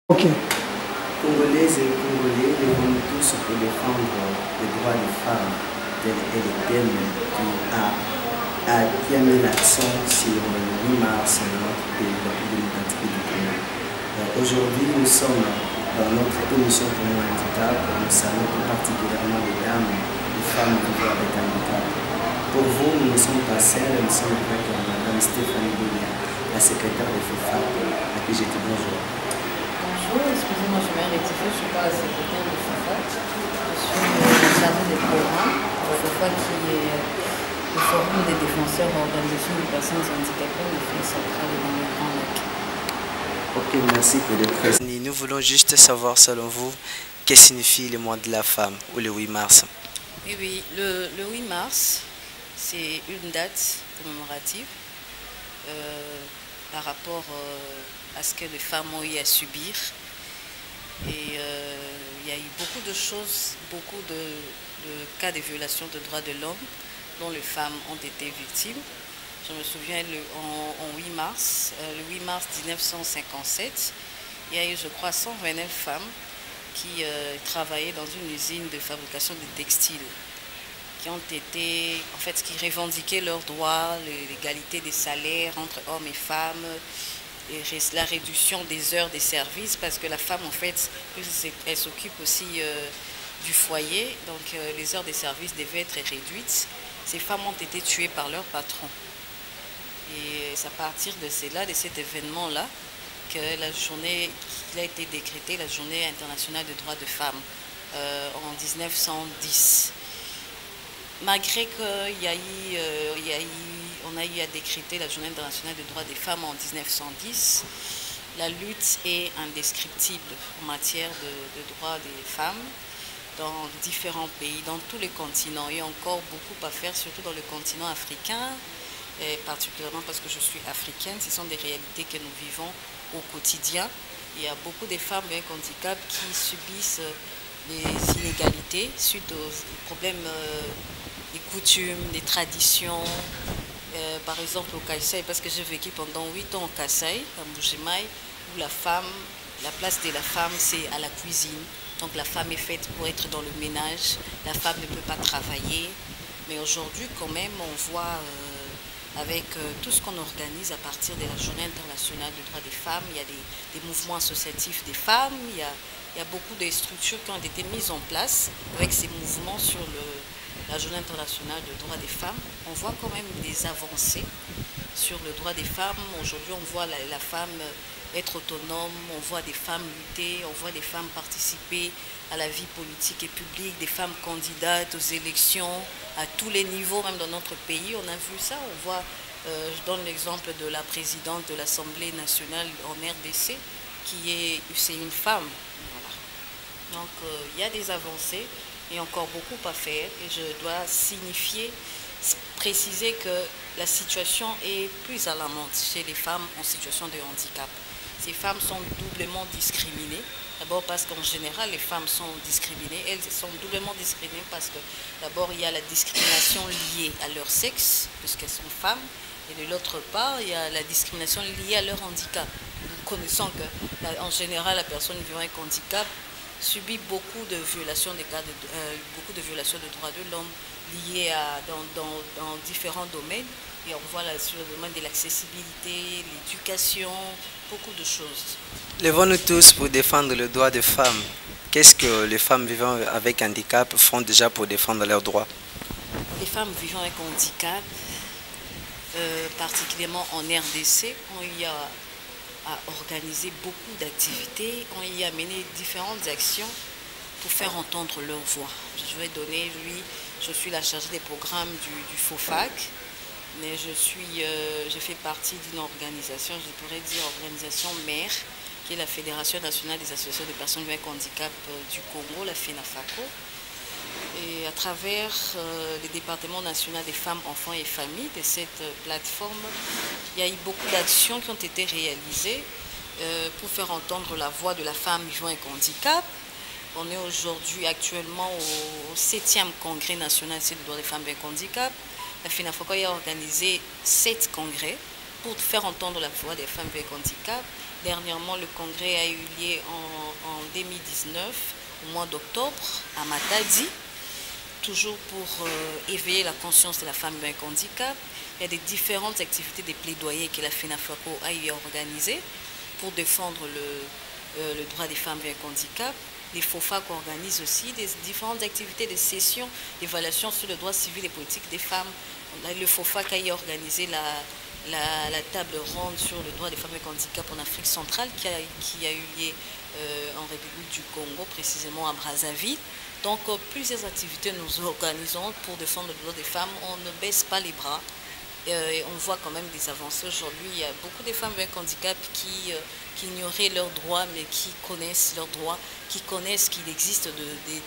Ok. Congolaises et Congolais, levons-nous tous pour défendre les droits des femmes et les thèmes qui a mis l'accent sur le 8 mars dans notre pays, la République démocratique du Congo. Aujourd'hui, nous sommes dans notre émission pour le handicap. Nous saluons plus particulièrement les dames, les femmes vivant avec handicap. Pour vous, nous ne sommes pas seuls, nous sommes avec Mme Stéphanie Boulia, la secrétaire de FOFAC, à qui je dis bonjour. Bonjour, excusez-moi, je vais rectifier, je ne suis pas la secrétaire de FOFAC. Je suis chargée des programmes pour FOFAC qui est le Forum des défenseurs et organisations de personnes handicapées en Afrique centrale et dans le Grand Lac. Ok, merci pour le préciser. Nous voulons juste savoir, selon vous, qu'est-ce que signifie le mois de la femme ou le 8 mars? Oui, le 8 mars, c'est une date commémorative par rapport à ce que les femmes ont eu à subir. Et il y a eu beaucoup de choses, beaucoup de cas de violation de droits de l'homme dont les femmes ont été victimes. Je me souviens, en 8 mars, le 8 mars 1957, il y a eu, je crois, 129 femmes qui travaillaient dans une usine de fabrication de textiles, qui ont été, en fait, qui revendiquaient leurs droits, l'égalité des salaires entre hommes et femmes, et la réduction des heures des services, parce que la femme, en fait, elle s'occupe aussi du foyer, donc les heures des services devaient être réduites. Ces femmes ont été tuées par leur patron. Et c'est à partir de cela, de cet événement-là, que la journée, qu'il a été décrétée la journée internationale des droits de femmes en 1910. Malgré on a eu à décréter la journée internationale des droits des femmes en 1910, la lutte est indescriptible en matière de droits des femmes dans différents pays, dans tous les continents. Il y a encore beaucoup à faire, surtout dans le continent africain, et particulièrement parce que je suis africaine. Ce sont des réalités que nous vivons au quotidien. Il y a beaucoup de femmes avec handicap qui subissent des inégalités suite aux problèmes des coutumes, des traditions. Par exemple au Kassai, parce que j'ai vécu pendant 8 ans au Kassai, à Mbujimaï, où la place de la femme c'est à la cuisine. Donc la femme est faite pour être dans le ménage, la femme ne peut pas travailler. Mais aujourd'hui quand même on voit avec tout ce qu'on organise à partir de la journée internationale des droits des femmes, il y a des mouvements associatifs des femmes, il y a beaucoup de structures qui ont été mises en place avec ces mouvements sur la journée internationale des droits des femmes. On voit quand même des avancées sur le droit des femmes. Aujourd'hui, on voit la femme être autonome, on voit des femmes lutter, on voit des femmes participer à la vie politique et publique, des femmes candidates aux élections à tous les niveaux, même dans notre pays. On a vu ça, on voit, je donne l'exemple de la présidente de l'Assemblée nationale en RDC, c'est une femme. Voilà. Donc, il y a des avancées et encore beaucoup à faire. Et je dois préciser que la situation est plus alarmante chez les femmes en situation de handicap. Ces femmes sont doublement discriminées. D'abord parce qu'en général, les femmes sont discriminées. Elles sont doublement discriminées parce que d'abord, il y a la discrimination liée à leur sexe, puisqu'elles sont femmes. Et de l'autre part, il y a la discrimination liée à leur handicap. Nous connaissons qu'en général, la personne vivant avec handicap subit beaucoup de violations beaucoup de violations de droits de l'homme liées dans différents domaines. Et on voit là sur le domaine de l'accessibilité, l'éducation, beaucoup de choses. Levons-nous tous pour défendre le droit des femmes. Qu'est-ce que les femmes vivant avec handicap font déjà pour défendre leurs droits? Les femmes vivant avec handicap, particulièrement en RDC, ont eu à organiser beaucoup d'activités, ont eu à mener différentes actions pour faire entendre leur voix. Je vais donner, je suis la chargée des programmes du FOFAC, mais je fais partie d'une organisation, je pourrais dire organisation mère, qui est la Fédération nationale des associations de personnes avec handicap du Congo, la FENAFACO. Et à travers le département national des femmes, enfants et familles de cette plateforme, il y a eu beaucoup d'actions qui ont été réalisées pour faire entendre la voix de la femme vivant avec handicap. On est aujourd'hui actuellement au 7e congrès national des droits des femmes avec handicap. La FENAFACO a organisé 7 congrès pour faire entendre la voix des femmes avec handicap. Dernièrement, le congrès a eu lieu en 2019, au mois d'octobre, à Matadi, toujours pour éveiller la conscience de la femme avec handicap. Il y a des différentes activités de plaidoyer que la FENAFACO a eu organisées pour défendre le droit des femmes avec handicap. Les FOFAC organisent aussi des différentes activités de sessions d'évaluation sur le droit civil et politique des femmes. Le FOFAC a eu organisé la table ronde sur le droit des femmes avec handicap en Afrique centrale qui a eu lieu en République du Congo, précisément à Brazzaville. Donc plusieurs activités nous organisons pour défendre le droit des femmes. On ne baisse pas les bras. Et on voit quand même des avancées aujourd'hui. Il y a beaucoup de femmes avec handicap qui ignoraient leurs droits, mais qui connaissent leurs droits, qui connaissent qu'il existe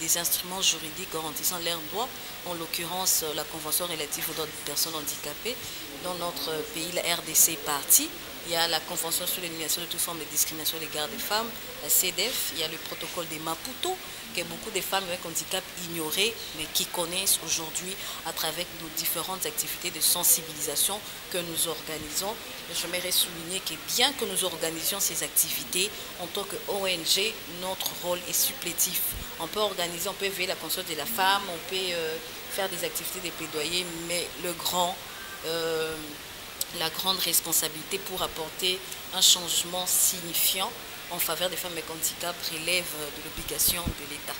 des instruments juridiques garantissant leurs droits, en l'occurrence la Convention relative aux droits des personnes handicapées. Dans notre pays, la RDC est partie. Il y a la Convention sur l'élimination de toute forme de discrimination à l'égard des femmes, la CEDEF. Il y a le protocole de Maputo, que beaucoup de femmes avec handicap ignoraient, mais qui connaissent aujourd'hui à travers nos différentes activités de sensibilisation que nous organisons. J'aimerais souligner que bien que nous organisions ces activités, en tant qu'ONG, notre rôle est supplétif. On peut organiser, on peut éveiller la conscience de la femme, on peut faire des activités de plaidoyer, mais la grande responsabilité pour apporter un changement signifiant en faveur des femmes avec handicap relève de l'obligation de l'État.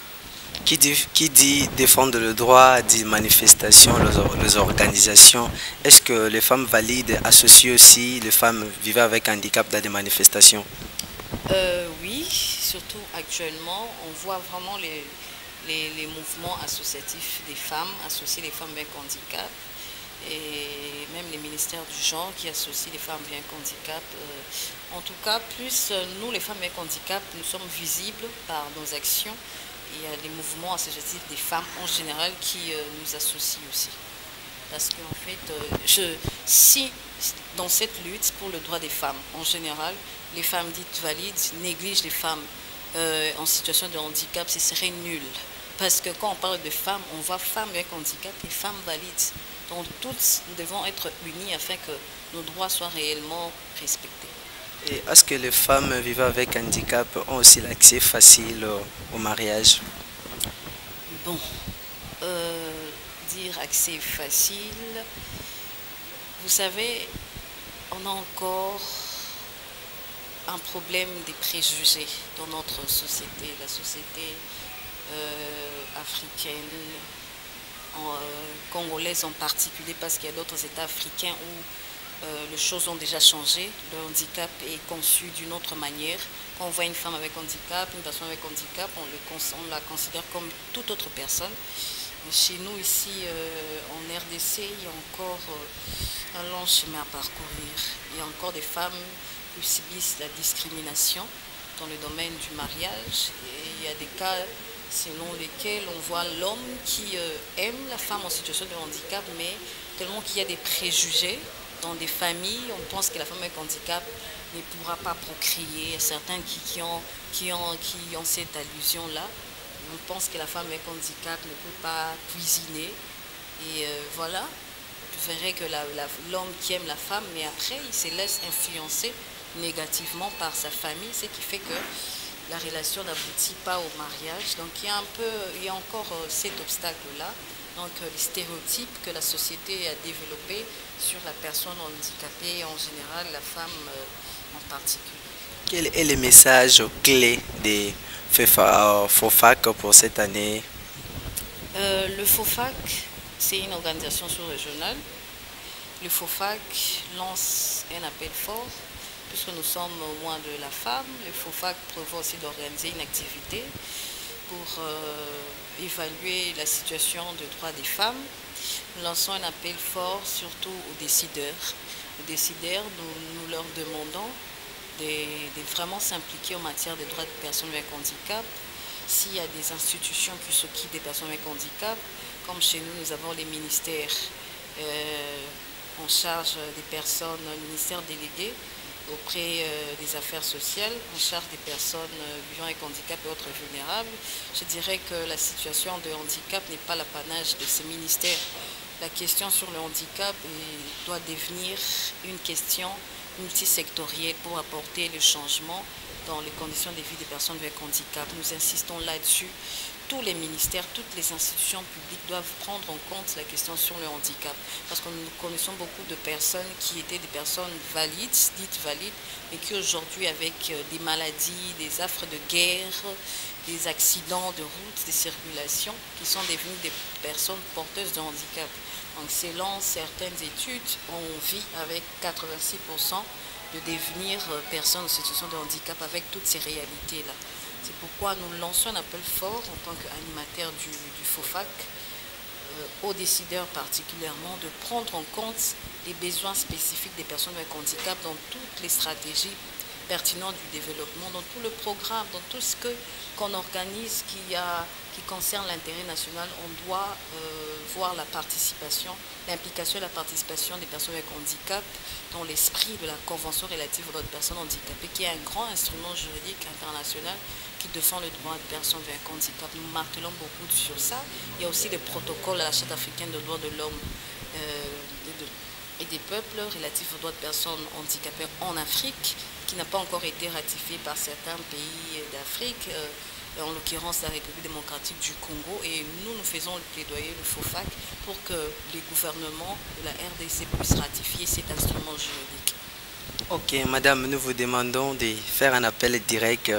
Qui dit défendre le droit, dit manifestation, les organisations. Est-ce que les femmes valides associent aussi les femmes vivant avec handicap dans des manifestations? Oui, surtout actuellement, on voit vraiment les mouvements associatifs des femmes, associer les femmes avec handicap. Et même les ministères du genre qui associent les femmes avec handicap. En tout cas, plus nous, les femmes avec handicap, nous sommes visibles par nos actions. Il y a des mouvements associatifs des femmes en général qui nous associent aussi. Parce qu'en fait, si dans cette lutte pour le droit des femmes, en général, les femmes dites valides négligent les femmes en situation de handicap, ce serait nul. Parce que quand on parle de femmes, on voit femmes avec handicap et femmes valides. Donc toutes, nous devons être unis afin que nos droits soient réellement respectés. Et est-ce que les femmes vivant avec handicap ont aussi l'accès facile au mariage? Bon, dire accès facile, vous savez, on a encore un problème des préjugés dans notre société, la société africaine, congolaise en particulier, parce qu'il y a d'autres États africains où les choses ont déjà changé. Le handicap est conçu d'une autre manière. Quand on voit une femme avec handicap, une personne avec handicap, on la considère comme toute autre personne. Chez nous, ici, en RDC, il y a encore un long chemin à parcourir. Il y a encore des femmes qui subissent la discrimination dans le domaine du mariage. Et il y a des cas selon lesquels on voit l'homme qui aime la femme en situation de handicap, mais tellement qu'il y a des préjugés dans des familles, on pense que la femme avec handicap ne pourra pas procréer. Il y a certains qui ont cette allusion-là. On pense que la femme avec handicap ne peut pas cuisiner. Et voilà, vous verrez que l'homme qui aime la femme, mais après, il se laisse influencer négativement par sa famille, ce qui fait que la relation n'aboutit pas au mariage. Donc il y a encore cet obstacle-là. Donc les stéréotypes que la société a développés sur la personne handicapée et en général la femme en particulier. Quel est le message clé des FOFAC pour cette année? Le FOFAC, c'est une organisation sous-régionale. Le FOFAC lance un appel fort. Puisque nous sommes au mois de la femme, le FOFAC prévoit aussi d'organiser une activité pour évaluer la situation des droits des femmes. Nous lançons un appel fort surtout aux décideurs. Les décideurs, nous leur demandons de vraiment s'impliquer en matière des droits des personnes avec handicap. S'il y a des institutions qui s'occupent des personnes avec handicap, comme chez nous, nous avons les ministères en charge des personnes, le ministère délégué auprès des affaires sociales, en charge des personnes vivant avec handicap et autres vulnérables. Je dirais que la situation de handicap n'est pas l'apanage de ces ministères. La question sur le handicap doit devenir une question multisectorielle pour apporter le changement dans les conditions de vie des personnes avec handicap. Nous insistons là-dessus. Tous les ministères, toutes les institutions publiques doivent prendre en compte la question sur le handicap. Parce que nous connaissons beaucoup de personnes qui étaient des personnes valides, dites valides, mais qui aujourd'hui, avec des maladies, des affres de guerre, des accidents de route, des circulations, qui sont devenues des personnes porteuses de handicap. Donc, selon certaines études, on vit avec 86% de devenir personnes en situation de handicap avec toutes ces réalités-là. C'est pourquoi nous lançons un appel fort en tant qu'animateur du FOFAC aux décideurs particulièrement de prendre en compte les besoins spécifiques des personnes avec handicap dans toutes les stratégies pertinentes du développement, dans tout le programme, dans tout ce qu'on organise qui concerne l'intérêt national. On doit voir la participation, l'implication et la participation des personnes avec handicap dans l'esprit de la Convention relative aux droits des personnes handicapées, qui est un grand instrument juridique international qui défend le droit des personnes avec handicap. Nous martelons beaucoup sur ça. Il y a aussi le protocole à la Charte africaine des droits de l'homme et des peuples relatifs aux droits de personnes handicapées en Afrique, qui n'a pas encore été ratifié par certains pays d'Afrique, en l'occurrence la République démocratique du Congo. Et nous faisons le plaidoyer, le FOFAC, pour que les gouvernements de la RDC puissent ratifier cet instrument juridique. Ok, madame, nous vous demandons de faire un appel direct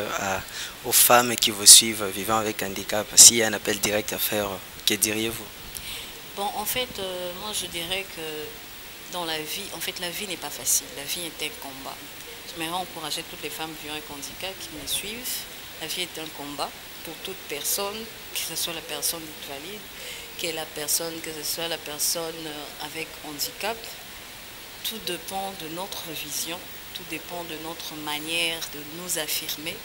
aux femmes qui vous suivent vivant avec handicap. S'il y a un appel direct à faire, que diriez-vous? Bon, en fait, moi je dirais que dans la vie, en fait, la vie n'est pas facile. La vie est un combat. J'aimerais encourager toutes les femmes vivant avec handicap qui me suivent. La vie est un combat pour toute personne, que ce soit la personne dite valide, que ce soit la personne avec handicap. Tout dépend de notre vision, tout dépend de notre manière de nous affirmer.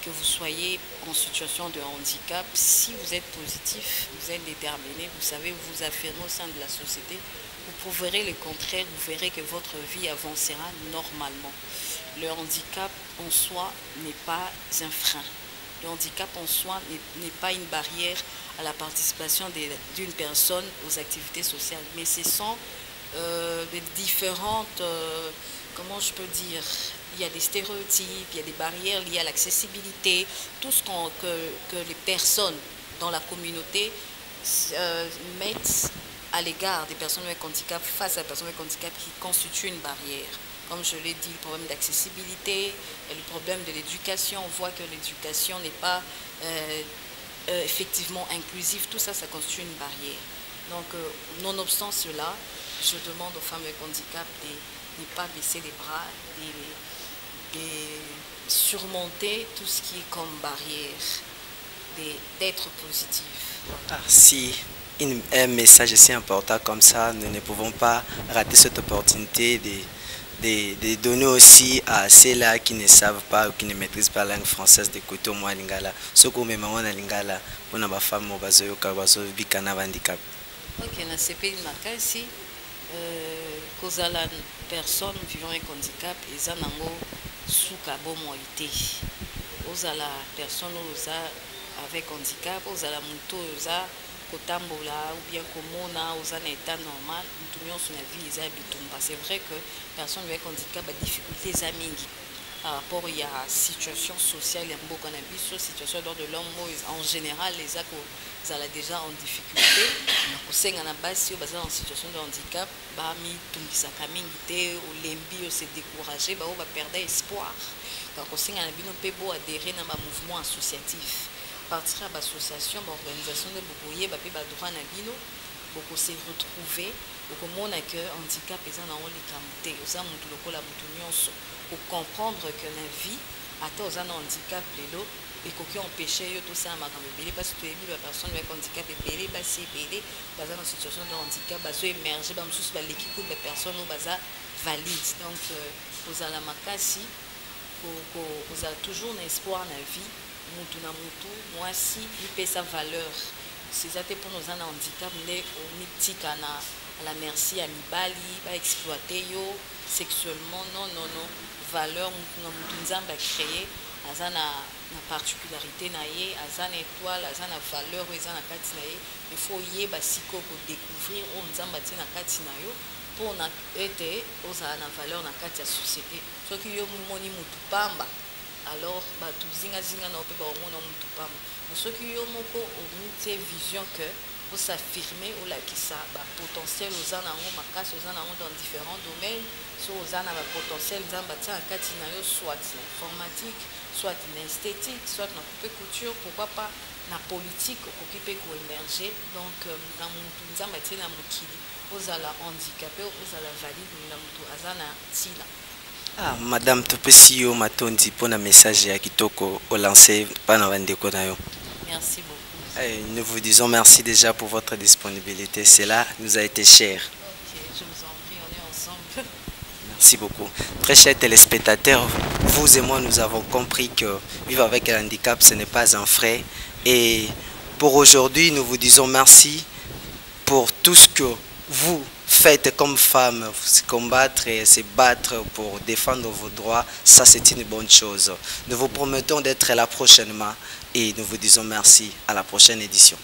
Que vous soyez en situation de handicap, si vous êtes positif, vous êtes déterminé, vous savez vous affirmer au sein de la société, vous prouverez le contraire, vous verrez que votre vie avancera normalement. Le handicap en soi n'est pas un frein. Le handicap en soi n'est pas une barrière à la participation d'une personne aux activités sociales, mais ce sont des différentes, comment je peux dire, il y a des stéréotypes, il y a des barrières liées à l'accessibilité, tout ce que les personnes dans la communauté mettent à l'égard des personnes avec handicap, face à des personnes avec handicap qui constituent une barrière. Comme je l'ai dit, le problème d'accessibilité, le problème de l'éducation, on voit que l'éducation n'est pas effectivement inclusive, tout ça, ça constitue une barrière. Donc, nonobstant cela, je demande aux femmes avec handicap de ne pas baisser les bras, de surmonter tout ce qui est comme barrière, d'être positif. Si un message si important comme ça, nous ne pouvons pas rater cette opportunité de donner aussi à ceux-là qui ne savent pas ou qui ne maîtrisent pas la langue française d'écouter au moins lingala. Ce qu'on met en lingala pour les femmes qui ont un handicap. Ok, na CPI makasi, kozala personne vivant avec handicap, eza nango suka bomoi te. Ozala personne oza avec handicap, ozala muto oza kotambola ou bien komona oza na état normal, mutu nyonso na vie eza bitumba. C'est vrai que personne avec handicap a difficulté eza mingi. Par rapport à la situation sociale, il y a beaucoup de situation de l'homme en général, les actes sont déjà en difficulté. Si on a en situation de handicap, on se découragé, on va perdre espoir. Donc, on a adhérer à un mouvement associatif. À partir de l'association, l'organisation de Boboye, droit na bino, beaucoup se retrouver, beaucoup monde que handicap est dans les camotés, aux amours de la moutonionso. Pour comprendre que la vie, à tous un handicap, et qu'aucun empêché tout ça, parce que les personnes avec handicap, les dans une situation de handicap, ils émerger, l'équipe de personnes valides. Donc, vous avez la makasi, vous avez toujours un espoir dans la vie, moi si, il paie sa valeur. C'est ça pour nous un handicap, mais on à la merci à Mibali, pas exploiter sexuellement, non. Valeur nous avons créé à na particularité naie à na étoile à na valeur à na katina il faut y découvrir on nous avons na katina yo mpona ete ozala na valeur na kati ya société. Soki yo moni mutu pamba, alors bato zingazinga na mpe baomona mutu pamba. Mais soki yo moko omutie vision que s'affirmer ou olakisa ba potentiel oza nango makasi oza nango dans différents domaines, so oza na ba potentiel nzambe atia na kati na yo, soit na informatique, soit na esthétique, soit na coupe couture, pourquoi pas na politique okoki mpe koémerger. Donc na mutu nzambe atie na mokili ozala handicapé, ozala valide, na mutu aza na ntina. Ah, Madame topesi yo matondi mpona message ya kitoko olancer pana bandeko na yo. Merci beaucoup. Nous vous disons merci déjà pour votre disponibilité. Cela nous a été cher. Ok, je vous en prie, on est ensemble. Merci beaucoup. Très chers téléspectateurs, vous et moi, nous avons compris que vivre avec un handicap, ce n'est pas un frais. Et pour aujourd'hui, nous vous disons merci pour tout ce que vous faites comme femme, se combattre et se battre pour défendre vos droits. Ça, c'est une bonne chose. Nous vous promettons d'être là prochainement et nous vous disons merci. À la prochaine édition.